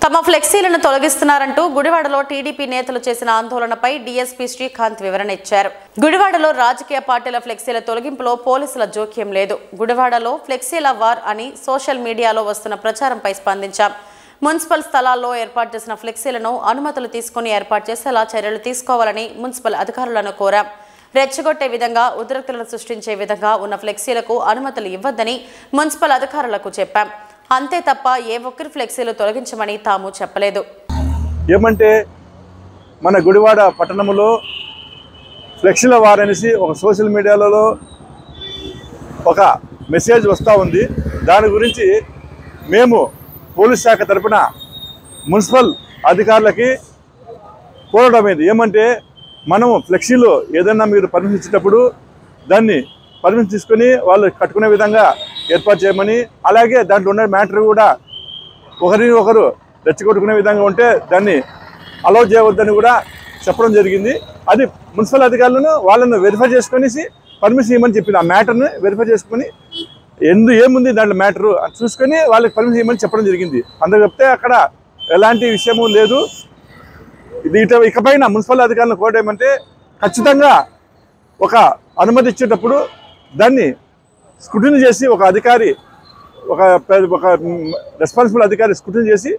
తమ ఫ్లెక్సీలను తొలగిస్తున్నారంటూ గుడివాడలో టీడీపీ నేతలు చేసిన ఆందోళనపై డీఎస్పీ శ్రీకాంత్ వివరణ ఇచ్చారు. గుడివాడలో రాజకీయ పార్టీల ఫ్లెక్సీల తొలగింపులో పోలీసుల జోక్యం లేదు. గుడివాడలో ఫ్లెక్సీల వార్ అని సోషల్ మీడియాలో వస్తున్న ప్రచారంపై స్పందించాం. మున్సిపల్ స్థలాల్లో ఏర్పాటు చేసిన ఫ్లెక్సీలను అనుమతులు తీసుకుని ఏర్పాటు చేసేలా చర్యలు తీసుకోవాలని మున్సిపల్ అధికారులను కోరాం. రెచ్చగొట్టే విధంగా ఉద్రిక్తతలను సృష్టించే విధంగా ఉన్న ఫ్లెక్సీలకు అనుమతులు ఇవ్వొద్దని మున్సిపల్ అధికారులకు చెప్పాం. అంతే తప్ప ఏ ఒక్కరి ఫ్లెక్సీలు తొలగించమని తాము చెప్పలేదు. ఏమంటే మన గుడివాడ పట్టణంలో ఫ్లెక్సీల వార్ అనేసి ఒక సోషల్ మీడియాలో ఒక మెసేజ్ వస్తూ ఉంది. దాని గురించి మేము పోలీస్ శాఖ తరపున మున్సిపల్ అధికారులకి కోరడమైంది. ఏమంటే మనము ఫ్లెక్సీలు ఏదైనా మీరు పర్మిషన్ ఇచ్చేటప్పుడు దాన్ని పర్మిషన్ తీసుకొని వాళ్ళు కట్టుకునే విధంగా ఏర్పాటు చేయమని, అలాగే దాంట్లో ఉన్న మ్యాటర్ కూడా ఒకరిని ఒకరు రెచ్చగొట్టుకునే విధంగా ఉంటే దాన్ని అలౌ చేయవద్దని కూడా చెప్పడం జరిగింది. అది మున్సిపల్ అధికారులను వాళ్ళను వెరిఫై చేసుకొని పర్మిషన్ ఇవ్వమని చెప్పింది. ఆ మ్యాటర్ని వెరిఫై చేసుకొని ఏముంది దాంట్లో మ్యాటరు చూసుకొని వాళ్ళకి పర్మిషన్ ఇవ్వమని చెప్పడం జరిగింది. అందుకు చెప్తే అక్కడ ఎలాంటి విషయము లేదు. ఇకపైన మున్సిపల్ అధికారులను కోరడేమంటే ఖచ్చితంగా ఒక అనుమతి ఇచ్చేటప్పుడు దాన్ని స్క్రూటినీ చేసి ఒక అధికారి ఒక రెస్పాన్సిబుల్ అధికారి స్క్రూటినీ చేసి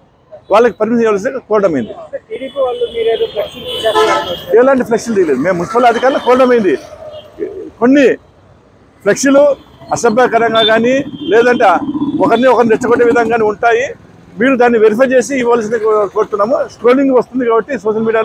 వాళ్ళకి పర్మిషన్ ఇవ్వాల్సి కోరడమైంది. ఎలాంటి ఫ్లెక్సీలు తీయలేదు. మేము మున్సిపల్ అధికారులు కోరడమైంది. కొన్ని ఫ్లెక్సీలు అసభ్యకరంగా కానీ లేదంటే ఒకరిని రెచ్చగొట్టే విధంగా ఉంటాయి. మీరు దాన్ని వెరిఫై చేసి ఇవ్వాల్సింది కోరుతున్నాము. స్క్రోలింగ్ వస్తుంది కాబట్టి సోషల్ మీడియాలో